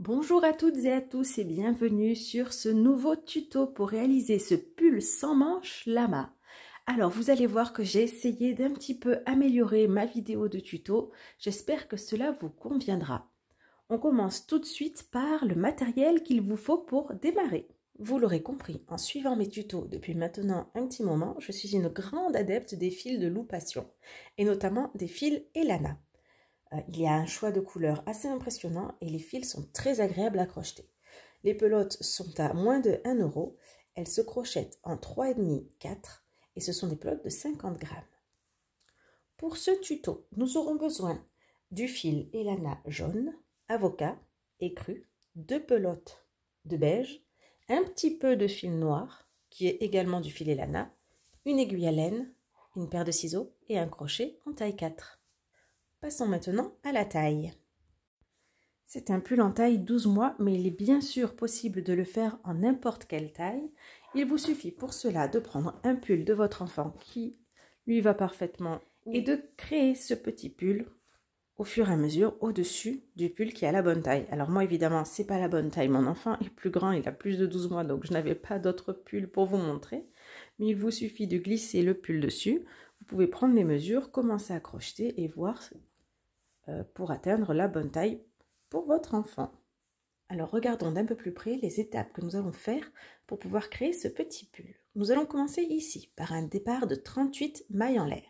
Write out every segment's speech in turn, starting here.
Bonjour à toutes et à tous et bienvenue sur ce nouveau tuto pour réaliser ce pull sans manches lama. Alors vous allez voir que j'ai essayé d'un petit peu améliorer ma vidéo de tuto. J'espère que cela vous conviendra. On commence tout de suite par le matériel qu'il vous faut pour démarrer. Vous l'aurez compris, en suivant mes tutos depuis maintenant un petit moment, je suis une grande adepte des fils de Loupation et notamment des fils Elana. Il y a un choix de couleurs assez impressionnant et les fils sont très agréables à crocheter. Les pelotes sont à moins de 1 €. Elles se crochettent en 3,5-4 et ce sont des pelotes de 50 grammes. Pour ce tuto, nous aurons besoin du fil Elana jaune, avocat, écru, 2 pelotes de beige, un petit peu de fil noir qui est également du fil Elana, une aiguille à laine, une paire de ciseaux et un crochet en taille 4. Passons maintenant à la taille. C'est un pull en taille 12 mois, mais il est bien sûr possible de le faire en n'importe quelle taille. Il vous suffit pour cela de prendre un pull de votre enfant qui lui va parfaitement et de créer ce petit pull au fur et à mesure au-dessus du pull qui a la bonne taille. Alors moi évidemment c'est pas la bonne taille, mon enfant est plus grand, il a plus de 12 mois donc je n'avais pas d'autre pull pour vous montrer. Mais il vous suffit de glisser le pull dessus. Vous pouvez prendre les mesures, commencer à crocheter et voir pour atteindre la bonne taille pour votre enfant. Alors regardons d'un peu plus près les étapes que nous allons faire pour pouvoir créer ce petit pull. Nous allons commencer ici par un départ de 38 mailles en l'air.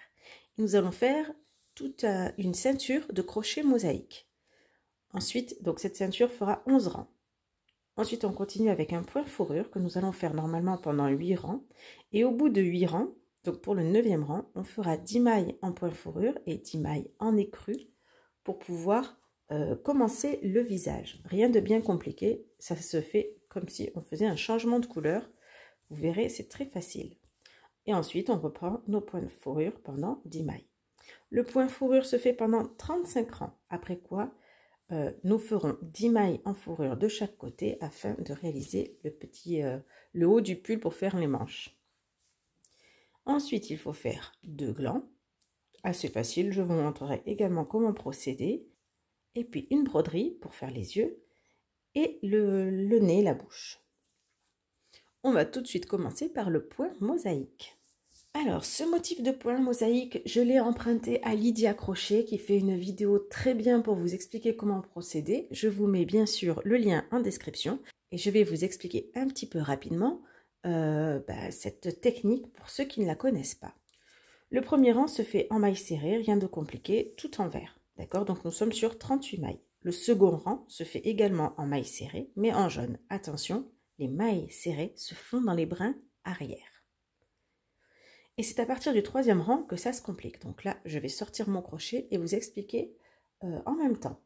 Nous allons faire toute une ceinture de crochet mosaïque. Ensuite, donc cette ceinture fera 11 rangs. Ensuite, on continue avec un point fourrure que nous allons faire normalement pendant 8 rangs. Et au bout de 8 rangs, donc pour le 9e rang, on fera 10 mailles en point fourrure et 10 mailles en écru pour pouvoir commencer le visage. Rien de bien compliqué, ça se fait comme si on faisait un changement de couleur. Vous verrez, c'est très facile. Et ensuite, on reprend nos points de fourrure pendant 10 mailles. Le point fourrure se fait pendant 35 rangs, après quoi nous ferons 10 mailles en fourrure de chaque côté afin de réaliser le haut du pull pour faire les manches. Ensuite, il faut faire 2 glands. Assez facile, je vous montrerai également comment procéder. Et puis une broderie pour faire les yeux et le nez, la bouche. On va tout de suite commencer par le point mosaïque. Alors, ce motif de point mosaïque, je l'ai emprunté à Lydia Crochet qui fait une vidéo très bien pour vous expliquer comment procéder. Je vous mets bien sûr le lien en description et je vais vous expliquer un petit peu rapidement cette technique pour ceux qui ne la connaissent pas. Le premier rang se fait en mailles serrées, rien de compliqué, tout en vert. D'accord? Donc nous sommes sur 38 mailles. Le second rang se fait également en mailles serrées, mais en jaune. Attention, les mailles serrées se font dans les brins arrière. Et c'est à partir du 3e rang que ça se complique. Donc là, je vais sortir mon crochet et vous expliquer en même temps.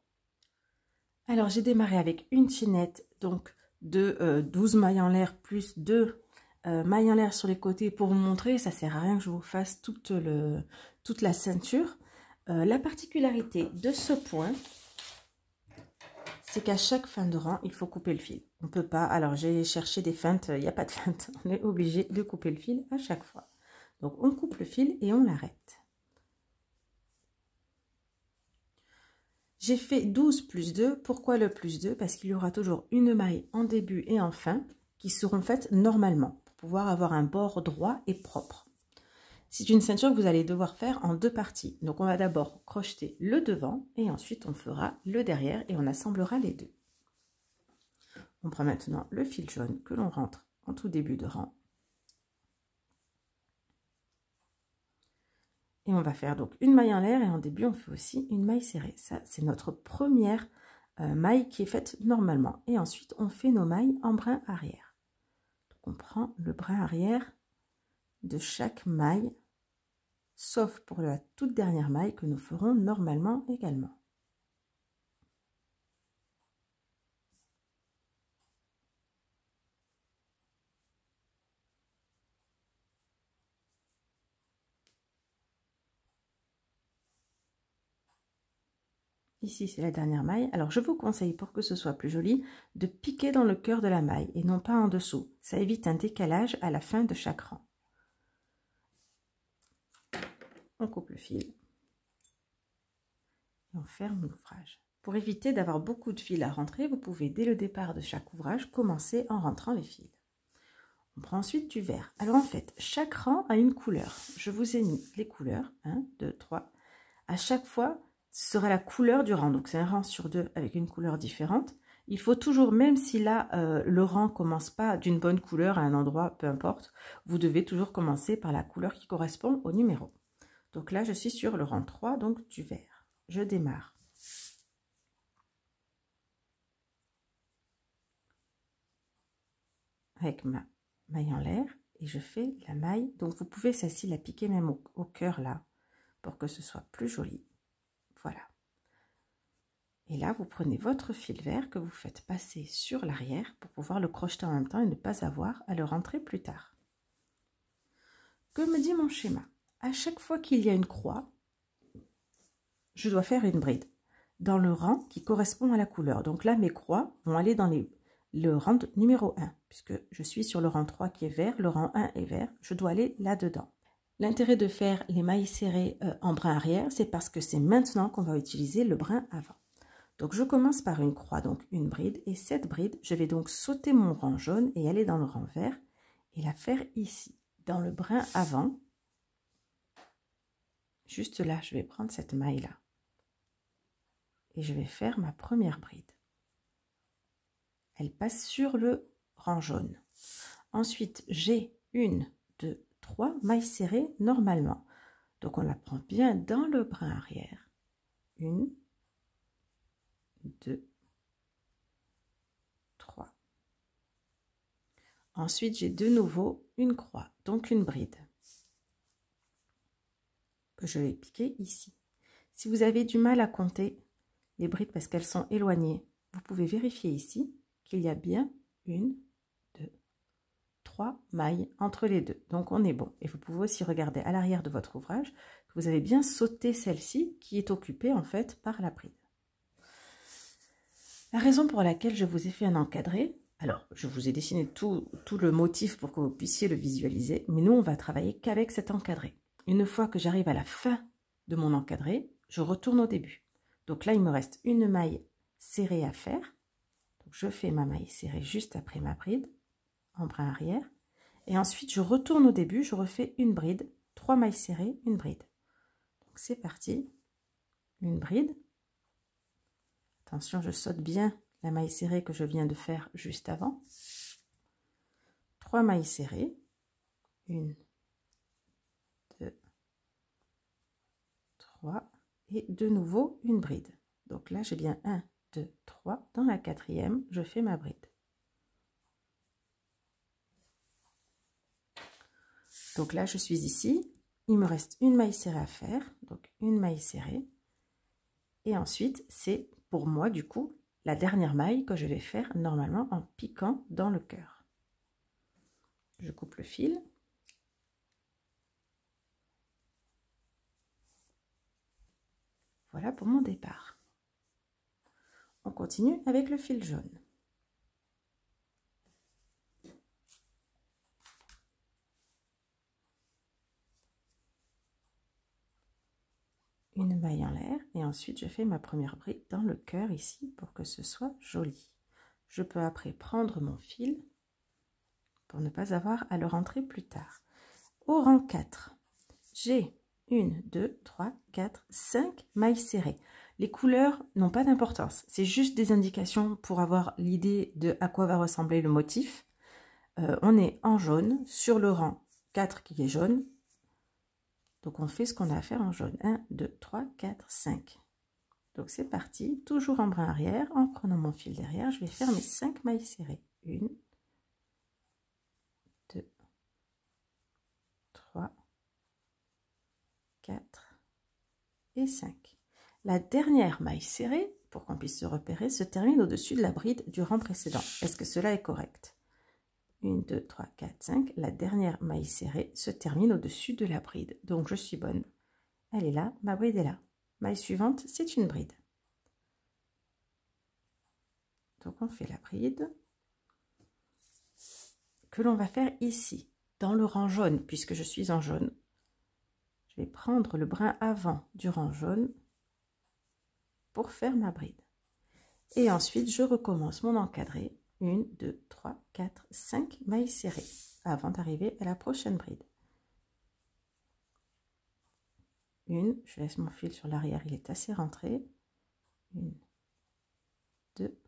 Alors j'ai démarré avec une chaînette donc de 12 mailles en l'air plus 2 mailles en l'air sur les côtés pour vous montrer. Ça sert à rien que je vous fasse toute la ceinture. La particularité de ce point, c'est qu'à chaque fin de rang, il faut couper le fil. On ne peut pas, alors j'ai cherché des feintes, il n'y a pas de feinte, on est obligé de couper le fil à chaque fois. Donc on coupe le fil et on l'arrête. J'ai fait 12 plus 2, pourquoi le plus 2? Parce qu'il y aura toujours une maille en début et en fin qui seront faites normalement, pour pouvoir avoir un bord droit et propre. C'est une ceinture que vous allez devoir faire en 2 parties. Donc on va d'abord crocheter le devant et ensuite on fera le derrière et on assemblera les deux. On prend maintenant le fil jaune que l'on rentre en tout début de rang. Et on va faire donc une maille en l'air et en début on fait aussi une maille serrée. Ça c'est notre première maille qui est faite normalement. Et ensuite on fait nos mailles en brin arrière. Donc on prend le brin arrière de chaque maille, sauf pour la toute dernière maille que nous ferons normalement également. Ici, c'est la dernière maille. Alors, je vous conseille, pour que ce soit plus joli, de piquer dans le cœur de la maille et non pas en dessous. Ça évite un décalage à la fin de chaque rang. On coupe le fil et on ferme l'ouvrage. Pour éviter d'avoir beaucoup de fils à rentrer, vous pouvez dès le départ de chaque ouvrage commencer en rentrant les fils. On prend ensuite du vert. Alors en fait, chaque rang a une couleur. Je vous ai mis les couleurs, 1, 2, 3. À chaque fois, ce sera la couleur du rang. Donc c'est un rang sur 2 avec une couleur différente. Il faut toujours, même si là, le rang ne commence pas d'une bonne couleur à un endroit, peu importe, vous devez toujours commencer par la couleur qui correspond au numéro. Donc là, je suis sur le rang 3, donc du vert. Je démarre. Avec ma maille en l'air et je fais la maille. Donc vous pouvez celle-ci la piquer même au cœur là pour que ce soit plus joli. Voilà. Et là, vous prenez votre fil vert que vous faites passer sur l'arrière pour pouvoir le crocheter en même temps et ne pas avoir à le rentrer plus tard. Que me dit mon schéma? À chaque fois qu'il y a une croix, je dois faire une bride dans le rang qui correspond à la couleur. Donc là, mes croix vont aller dans le rang numéro 1, puisque je suis sur le rang 3 qui est vert, le rang 1 est vert, je dois aller là-dedans. L'intérêt de faire les mailles serrées en brin arrière, c'est parce que c'est maintenant qu'on va utiliser le brin avant. Donc je commence par une croix, donc une bride, et cette bride, je vais donc sauter mon rang jaune et aller dans le rang vert et la faire ici, dans le brin avant. Juste là, je vais prendre cette maille-là et je vais faire ma première bride. Elle passe sur le rang jaune. Ensuite, j'ai 1, 2, 3 mailles serrées normalement. Donc on la prend bien dans le brin arrière. 1, 2, 3. Ensuite, j'ai de nouveau une croix, donc une bride, que je vais piquer ici. Si vous avez du mal à compter les brides parce qu'elles sont éloignées, vous pouvez vérifier ici qu'il y a bien 1, 2, 3 mailles entre les deux. Donc on est bon. Et vous pouvez aussi regarder à l'arrière de votre ouvrage que vous avez bien sauté celle-ci qui est occupée en fait par la bride. La raison pour laquelle je vous ai fait un encadré, alors je vous ai dessiné tout le motif pour que vous puissiez le visualiser, mais nous on va travailler qu'avec cet encadré. Une fois que j'arrive à la fin de mon encadré, je retourne au début. Donc là il me reste une maille serrée à faire. Donc je fais ma maille serrée juste après ma bride, en brin arrière. Et ensuite je retourne au début, je refais une bride, 3 mailles serrées, une bride. Donc c'est parti, une bride. Attention, je saute bien la maille serrée que je viens de faire juste avant. 3 mailles serrées. 1, 2, 3. Et de nouveau une bride. Donc là, j'ai bien 1, 2, 3. Dans la 4e, je fais ma bride. Donc là, je suis ici. Il me reste une maille serrée à faire. Donc une maille serrée. Et ensuite, c'est pour moi, du coup, la dernière maille que je vais faire normalement en piquant dans le cœur. Je coupe le fil. Voilà pour mon départ. On continue avec le fil jaune. Une maille en l'air et ensuite je fais ma première bride dans le cœur ici pour que ce soit joli. Je peux après prendre mon fil pour ne pas avoir à le rentrer plus tard. Au rang 4, j'ai 1, 2, 3, 4, 5 mailles serrées. Les couleurs n'ont pas d'importance, c'est juste des indications pour avoir l'idée de à quoi va ressembler le motif. On est en jaune sur le rang 4 qui est jaune. Donc on fait ce qu'on a à faire en jaune. 1, 2, 3, 4, 5. Donc c'est parti, toujours en brin arrière, en prenant mon fil derrière, je vais faire mes 5 mailles serrées. 1, 2, 3, 4 et 5. La dernière maille serrée, pour qu'on puisse se repérer, se termine au-dessus de la bride du rang précédent. Est-ce que cela est correct? 1, 2, 3, 4, 5. La dernière maille serrée se termine au-dessus de la bride. Donc je suis bonne. Elle est là, ma bride est là. Maille suivante, c'est une bride. Donc on fait la bride que l'on va faire ici, dans le rang jaune, puisque je suis en jaune. Je vais prendre le brin avant du rang jaune pour faire ma bride. Et ensuite, je recommence mon encadré. 1, 2, 3, 4, 5 mailles serrées avant d'arriver à la prochaine bride. Une, je laisse mon fil sur l'arrière, il est assez rentré. 1, 2,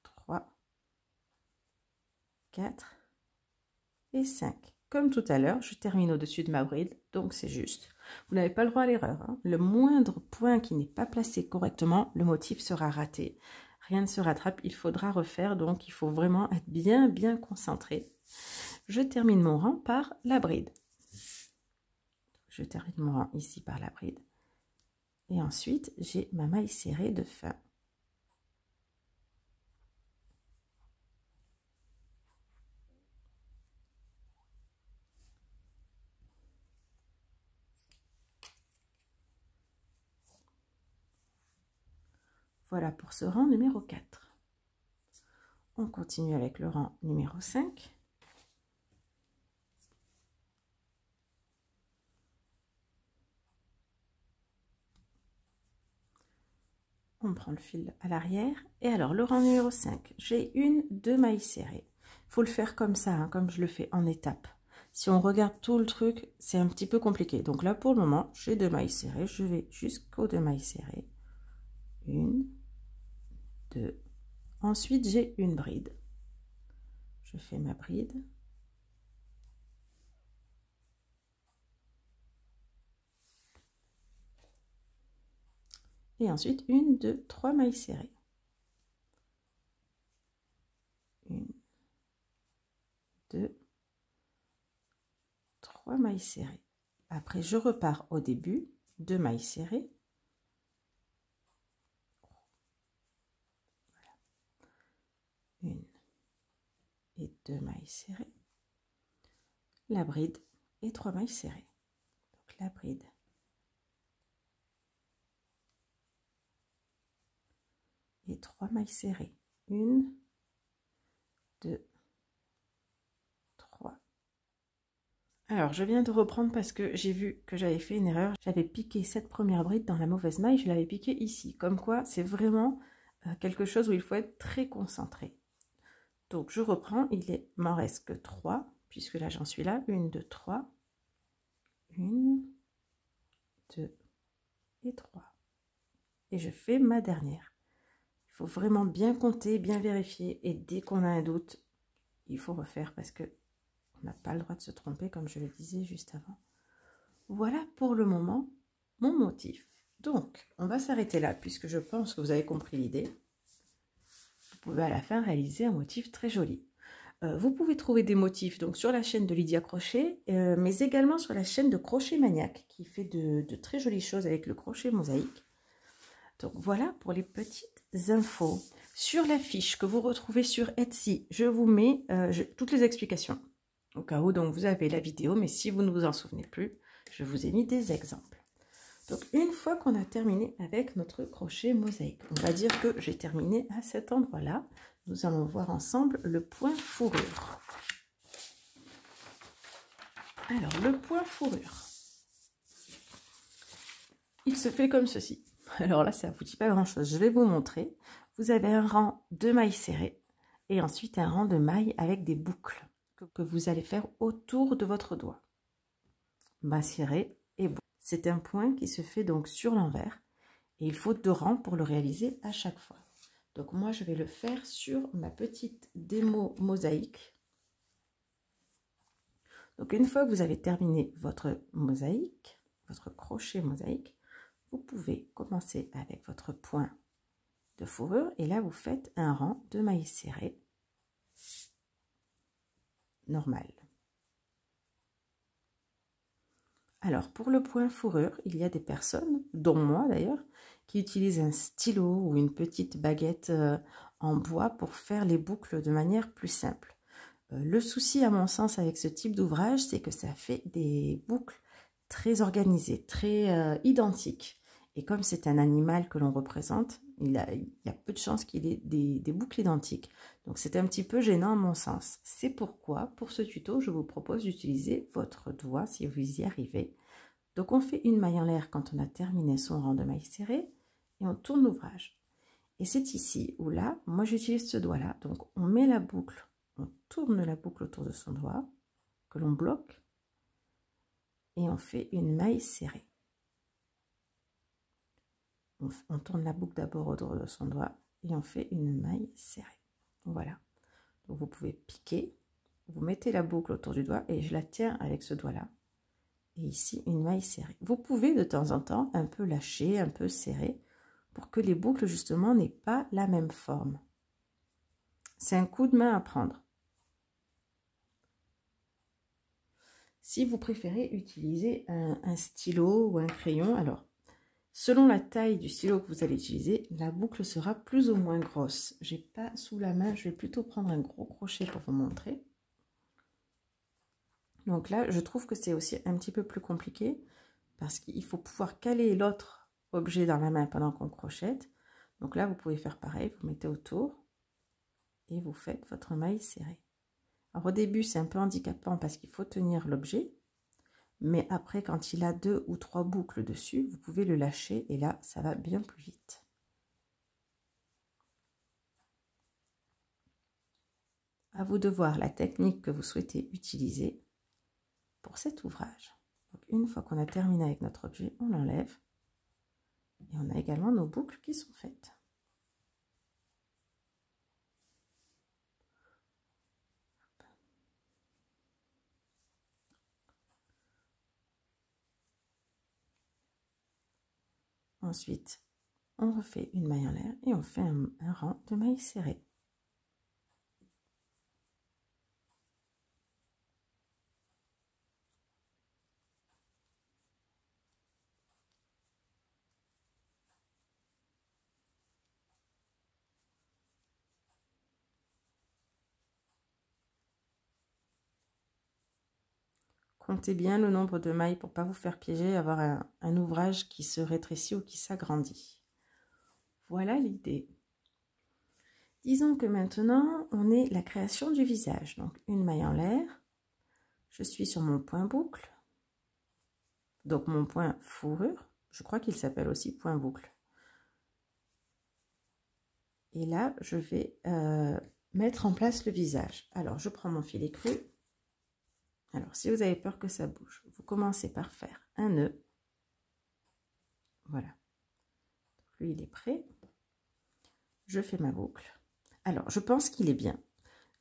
3, 4 et 5. Comme tout à l'heure, je termine au-dessus de ma bride, donc c'est juste. Vous n'avez pas le droit à l'erreur, hein. Le moindre point qui n'est pas placé correctement, le motif sera raté. Rien ne se rattrape, il faudra refaire, donc il faut vraiment être bien concentré. Je termine mon rang par la bride. Je termine mon rang ici par la bride. Et ensuite, j'ai ma maille serrée de fin. Voilà pour ce rang numéro 4. On continue avec le rang numéro 5. On prend le fil à l'arrière. Et alors, le rang numéro 5, j'ai 1, 2 mailles serrées. Il faut le faire comme ça, hein, comme je le fais en étapes. Si on regarde tout le truc, c'est un petit peu compliqué. Donc là, pour le moment, j'ai 2 mailles serrées. Je vais jusqu'aux 2 mailles serrées. 1, 2. Ensuite, j'ai une bride. Je fais ma bride. Et ensuite, 1, 2, 3 mailles serrées. 1, 2, 3 mailles serrées. Après, je repars au début, 2 mailles serrées. Voilà. 1 et 2 mailles serrées. La bride et 3 mailles serrées. Donc la bride. Et 3 mailles serrées. 1, 2, 3. Alors, je viens de reprendre parce que j'ai vu que j'avais fait une erreur. J'avais piqué cette première bride dans la mauvaise maille. Je l'avais piquée ici. Comme quoi, c'est vraiment quelque chose où il faut être très concentré. Donc, je reprends. Il m'en reste que 3, puisque là, j'en suis là. 1, 2, 3. 1, 2 et 3. Et je fais ma dernière. Il faut vraiment bien compter, bien vérifier. Et dès qu'on a un doute, il faut refaire parce que on n'a pas le droit de se tromper, comme je le disais juste avant. Voilà pour le moment mon motif. Donc, on va s'arrêter là puisque je pense que vous avez compris l'idée. Vous pouvez à la fin réaliser un motif très joli. Vous pouvez trouver des motifs donc sur la chaîne de Lydia Crochet, mais également sur la chaîne de Crochet Maniaque qui fait de très jolies choses avec le crochet mosaïque. Donc voilà pour les petites infos. Sur la fiche que vous retrouvez sur Etsy, je vous mets toutes les explications. Au cas où donc vous avez la vidéo, mais si vous ne vous en souvenez plus, je vous ai mis des exemples. Donc une fois qu'on a terminé avec notre crochet mosaïque, on va dire que j'ai terminé à cet endroit-là. Nous allons voir ensemble le point fourrure. Alors le point fourrure, il se fait comme ceci. Alors là, ça ne vous dit pas grand-chose. Je vais vous montrer. Vous avez un rang de mailles serrées et ensuite un rang de mailles avec des boucles que vous allez faire autour de votre doigt. Bas serré et boucle. C'est un point qui se fait donc sur l'envers et il faut 2 rangs pour le réaliser à chaque fois. Donc moi, je vais le faire sur ma petite démo mosaïque. Donc une fois que vous avez terminé votre mosaïque, votre crochet mosaïque, vous pouvez commencer avec votre point de fourrure et là vous faites un rang de mailles serrées normal. Alors pour le point fourrure, il y a des personnes, dont moi d'ailleurs, qui utilisent un stylo ou une petite baguette en bois pour faire les boucles de manière plus simple. Le souci à mon sens avec ce type d'ouvrage, c'est que ça fait des boucles très organisées, très identiques. Et comme c'est un animal que l'on représente, il y a peu de chances qu'il ait des boucles identiques. Donc c'est un petit peu gênant à mon sens. C'est pourquoi, pour ce tuto, je vous propose d'utiliser votre doigt si vous y arrivez. Donc on fait une maille en l'air quand on a terminé son rang de mailles serrées et on tourne l'ouvrage. Et c'est ici ou là, moi j'utilise ce doigt-là. Donc on met la boucle, on tourne la boucle autour de son doigt, que l'on bloque, et on fait une maille serrée. On tourne la boucle d'abord autour de son doigt et on fait une maille serrée. Voilà. Donc vous pouvez piquer, vous mettez la boucle autour du doigt et je la tiens avec ce doigt-là. Et ici, une maille serrée. Vous pouvez de temps en temps un peu lâcher, un peu serrer, pour que les boucles justement n'aient pas la même forme. C'est un coup de main à prendre. Si vous préférez utiliser un stylo ou un crayon, alors selon la taille du stylo que vous allez utiliser, la boucle sera plus ou moins grosse. J'ai pas sous la main, je vais plutôt prendre un gros crochet pour vous montrer. Donc là, je trouve que c'est aussi un petit peu plus compliqué parce qu'il faut pouvoir caler l'autre objet dans la main pendant qu'on crochette. Donc là, vous pouvez faire pareil, vous mettez autour et vous faites votre maille serrée. Alors au début, c'est un peu handicapant parce qu'il faut tenir l'objet, mais après, quand il a 2 ou 3 boucles dessus, vous pouvez le lâcher et là, ça va bien plus vite. À vous de voir la technique que vous souhaitez utiliser pour cet ouvrage. Donc, une fois qu'on a terminé avec notre objet, on l'enlève et on a également nos boucles qui sont faites. Ensuite, on refait une maille en l'air et on fait un rang de mailles serrées. Comptez bien le nombre de mailles pour ne pas vous faire piéger et avoir un ouvrage qui se rétrécit ou qui s'agrandit. Voilà l'idée. Disons que maintenant, on est la création du visage. Donc, une maille en l'air. Je suis sur mon point boucle. Donc, mon point fourrure. Je crois qu'il s'appelle aussi point boucle. Et là, je vais mettre en place le visage. Alors, je prends mon fil écru. Alors, si vous avez peur que ça bouge, vous commencez par faire un nœud. Voilà. Donc, lui, il est prêt. Je fais ma boucle. Alors, je pense qu'il est bien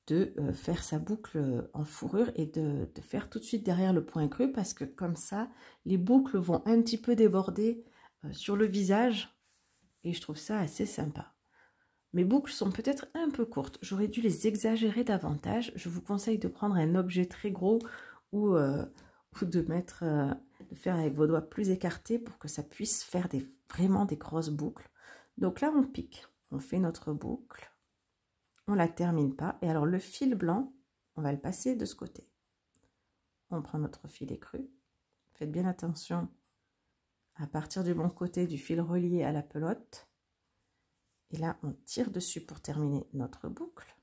de faire sa boucle en fourrure et de faire tout de suite derrière le point creux parce que comme ça, les boucles vont un petit peu déborder sur le visage et je trouve ça assez sympa. Mes boucles sont peut-être un peu courtes, j'aurais dû les exagérer davantage. Je vous conseille de prendre un objet très gros ou de faire avec vos doigts plus écartés pour que ça puisse faire vraiment des grosses boucles. Donc là, on pique, on fait notre boucle. On la termine pas. Et alors, le fil blanc, on va le passer de ce côté. On prend notre fil écru. Faites bien attention à partir du bon côté du fil relié à la pelote. Et là, on tire dessus pour terminer notre boucle.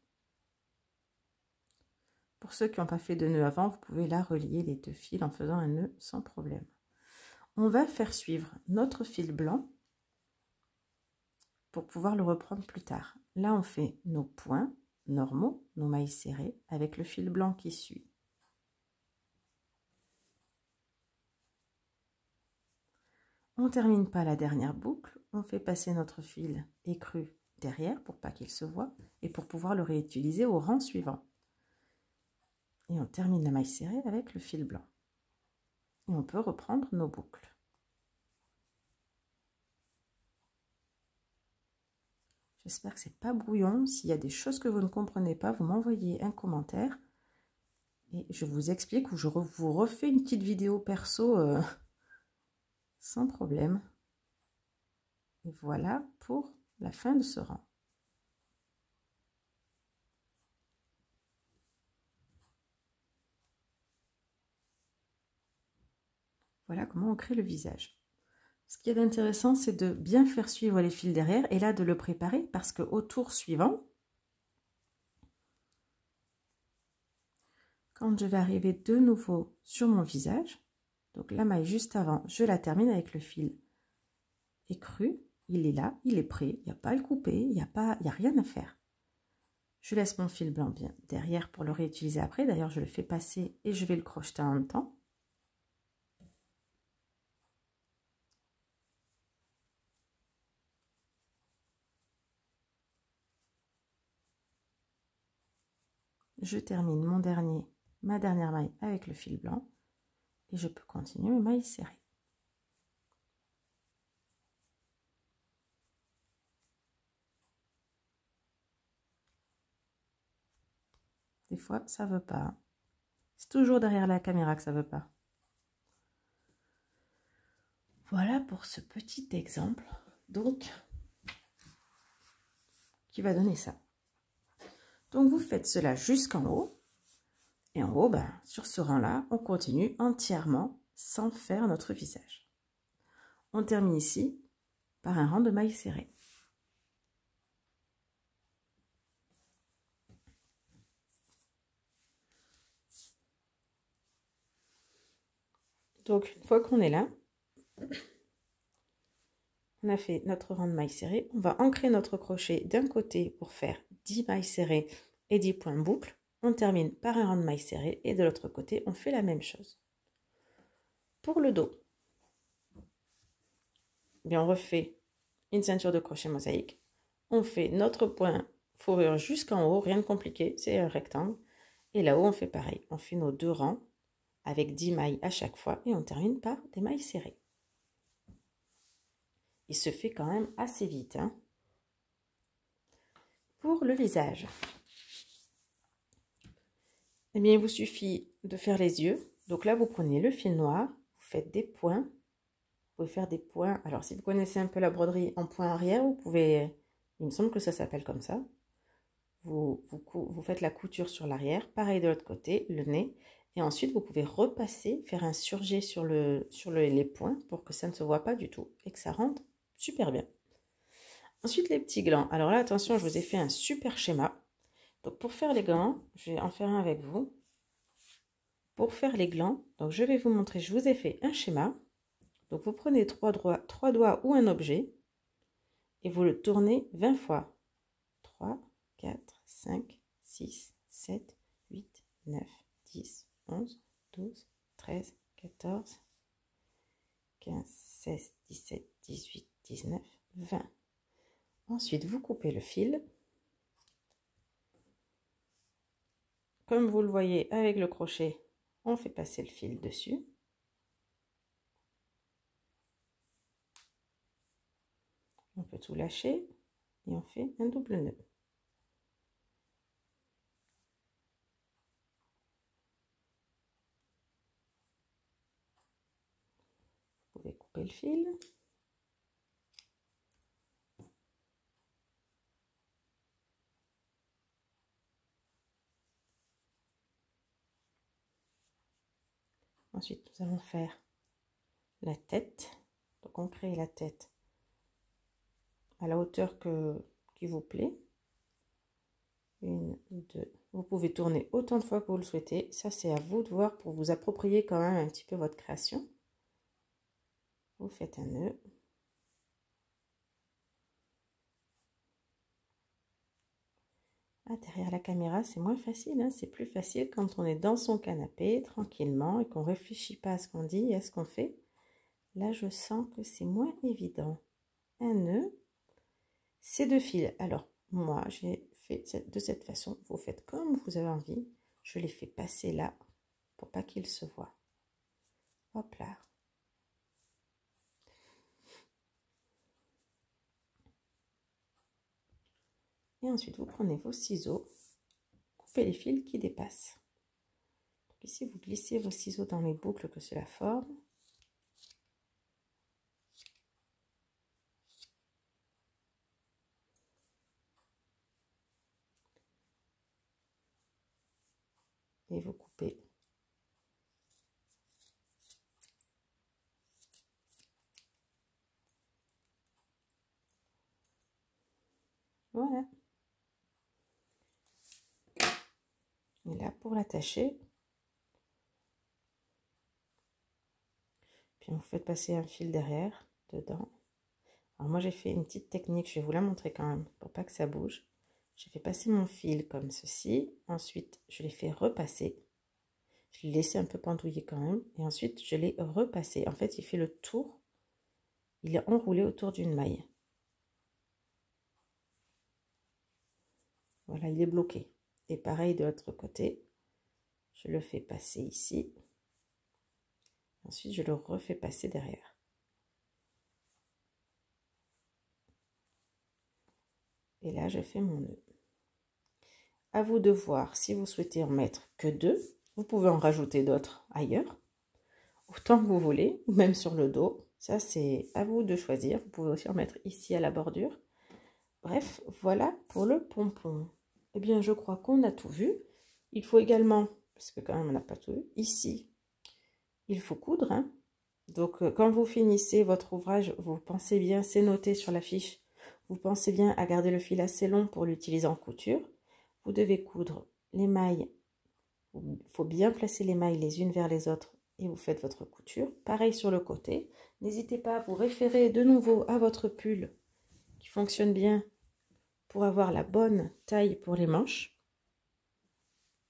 Pour ceux qui n'ont pas fait de nœud avant, vous pouvez là relier les deux fils en faisant un nœud sans problème. On va faire suivre notre fil blanc pour pouvoir le reprendre plus tard. Là, on fait nos points normaux, nos mailles serrées, avec le fil blanc qui suit. On ne termine pas la dernière boucle, on fait passer notre fil écru derrière pour pas qu'il se voie et pour pouvoir le réutiliser au rang suivant. Et on termine la maille serrée avec le fil blanc. Et on peut reprendre nos boucles. J'espère que c'est pas brouillon. S'il y a des choses que vous ne comprenez pas, vous m'envoyez un commentaire et je vous explique ou je vous refais une petite vidéo perso sans problème. Et voilà pour la fin de ce rang. Voilà comment on crée le visage. Ce qui est intéressant, c'est de bien faire suivre les fils derrière et là de le préparer parce qu'au tour suivant, quand je vais arriver de nouveau sur mon visage, donc la maille juste avant, je la termine avec le fil écru il est là, il est prêt, il n'y a pas à le couper, il n'y a rien à faire. Je laisse mon fil blanc bien derrière pour le réutiliser après. D'ailleurs, je le fais passer et je vais le crocheter en même temps. Je termine ma dernière maille avec le fil blanc et je peux continuer mes mailles serrées. Des fois, ça veut pas. C'est toujours derrière la caméra que ça veut pas. Voilà pour ce petit exemple, donc, qui va donner ça. Donc, vous faites cela jusqu'en haut. Et en haut, ben, sur ce rang-là, on continue entièrement sans faire notre visage. On termine ici par un rang de mailles serrées. Donc, une fois qu'on est là, on a fait notre rang de mailles serrées. On va ancrer notre crochet d'un côté pour faire 10 mailles serrées et 10 points boucle. On termine par un rang de mailles serrées et de l'autre côté, on fait la même chose. Pour le dos, bien, on refait une ceinture de crochet mosaïque. On fait notre point fourrure jusqu'en haut, rien de compliqué, c'est un rectangle. Et là-haut, on fait pareil. On fait nos 2 rangs avec 10 mailles à chaque fois et on termine par des mailles serrées. Il se fait quand même assez vite. Hein. Pour le visage, eh bien, il vous suffit de faire les yeux. Donc là, vous prenez le fil noir, vous faites des points. Vous pouvez faire des points. Alors, si vous connaissez un peu la broderie en point arrière, vous pouvez... Il me semble que ça s'appelle comme ça. Vous faites la couture sur l'arrière. Pareil de l'autre côté, le nez. Et ensuite, vous pouvez repasser, faire un surjet sur les points pour que ça ne se voit pas du tout et que ça rentre super bien. Ensuite, les petits glands. Alors là, attention, je vous ai fait un super schéma. Donc, pour faire les glands, je vais en faire un avec vous. Pour faire les glands, donc je vais vous montrer, je vous ai fait un schéma. Donc, vous prenez trois doigts ou un objet et vous le tournez 20 fois. 3, 4, 5, 6, 7, 8, 9, 10, 11, 12, 13, 14, 15, 16, 17, 18, 19, 20. Ensuite, vous coupez le fil. Comme vous le voyez avec le crochet, on fait passer le fil dessus. On peut tout lâcher et on fait un double nœud. Vous pouvez couper le fil. Ensuite, nous allons faire la tête. Donc, on crée la tête à la hauteur qui vous plaît. 1, 2. Vous pouvez tourner autant de fois que vous le souhaitez. Ça, c'est à vous de voir pour vous approprier quand même un petit peu votre création. Vous faites un nœud. Ah, derrière la caméra, c'est moins facile. Hein. C'est plus facile quand on est dans son canapé, tranquillement, et qu'on ne réfléchit pas à ce qu'on dit et à ce qu'on fait. Là, je sens que c'est moins évident. Un nœud. Ces 2 fils. Alors, moi, j'ai fait de cette façon. Vous faites comme vous avez envie. Je les fais passer là pour pas qu'ils se voient. Hop là. Et ensuite, vous prenez vos ciseaux, coupez les fils qui dépassent. Donc ici, vous glissez vos ciseaux dans les boucles que cela forme. Et vous coupez. Voilà. Et là, pour l'attacher, puis vous faites passer un fil derrière, dedans. Alors moi j'ai fait une petite technique, je vais vous la montrer quand même pour pas que ça bouge. J'ai fait passer mon fil comme ceci, ensuite je l'ai fait repasser. Je l'ai laissé un peu pendouiller quand même et ensuite je l'ai repassé. En fait il fait le tour, il est enroulé autour d'une maille. Voilà, il est bloqué. Et pareil de l'autre côté, je le fais passer ici. Ensuite, je le refais passer derrière. Et là, je fais mon nœud. À vous de voir si vous souhaitez en mettre que 2. Vous pouvez en rajouter d'autres ailleurs, autant que vous voulez, ou même sur le dos. Ça, c'est à vous de choisir. Vous pouvez aussi en mettre ici à la bordure. Bref, voilà pour le pompon. Eh bien, je crois qu'on a tout vu. Il faut également, parce que quand même on n'a pas tout vu, ici, il faut coudre. Hein. Donc, quand vous finissez votre ouvrage, vous pensez bien, c'est noté sur la fiche, vous pensez bien à garder le fil assez long pour l'utiliser en couture. Vous devez coudre les mailles. Il faut bien placer les mailles les unes vers les autres et vous faites votre couture. Pareil sur le côté. N'hésitez pas à vous référer de nouveau à votre pull qui fonctionne bien pour avoir la bonne taille pour les manches.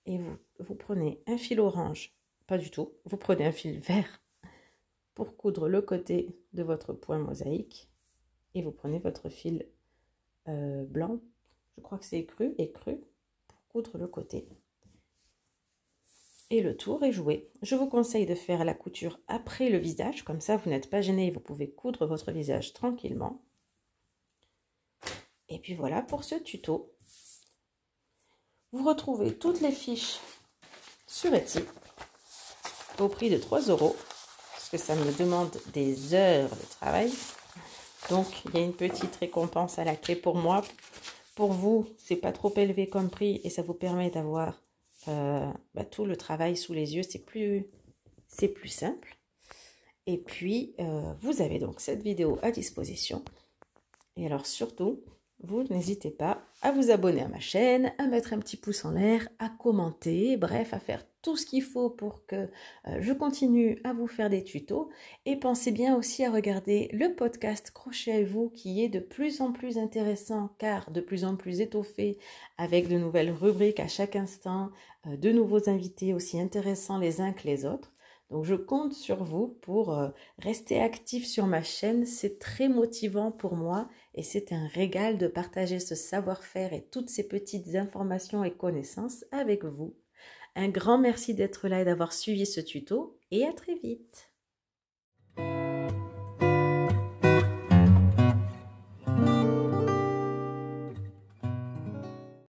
Et vous prenez un fil orange, pas du tout, vous prenez un fil vert pour coudre le côté de votre point mosaïque et vous prenez votre fil blanc, je crois que c'est écru, pour coudre le côté. Et le tour est joué. Je vous conseille de faire la couture après le visage, comme ça vous n'êtes pas gêné, vous pouvez coudre votre visage tranquillement. Et puis voilà pour ce tuto. Vous retrouvez toutes les fiches sur Etsy au prix de 3 €, parce que ça me demande des heures de travail. Donc il y a une petite récompense à la clé pour moi. Pour vous, c'est pas trop élevé comme prix et ça vous permet d'avoir tout le travail sous les yeux. C'est plus simple. Et puis, vous avez donc cette vidéo à disposition. Et alors surtout, vous n'hésitez pas à vous abonner à ma chaîne, à mettre un petit pouce en l'air, à commenter, bref, à faire tout ce qu'il faut pour que je continue à vous faire des tutos. Et pensez bien aussi à regarder le podcast Crochet à vous qui est de plus en plus intéressant car de plus en plus étoffé avec de nouvelles rubriques à chaque instant, de nouveaux invités aussi intéressants les uns que les autres. Donc je compte sur vous pour rester actif sur ma chaîne, c'est très motivant pour moi et c'est un régal de partager ce savoir-faire et toutes ces petites informations et connaissances avec vous. Un grand merci d'être là et d'avoir suivi ce tuto et à très vite.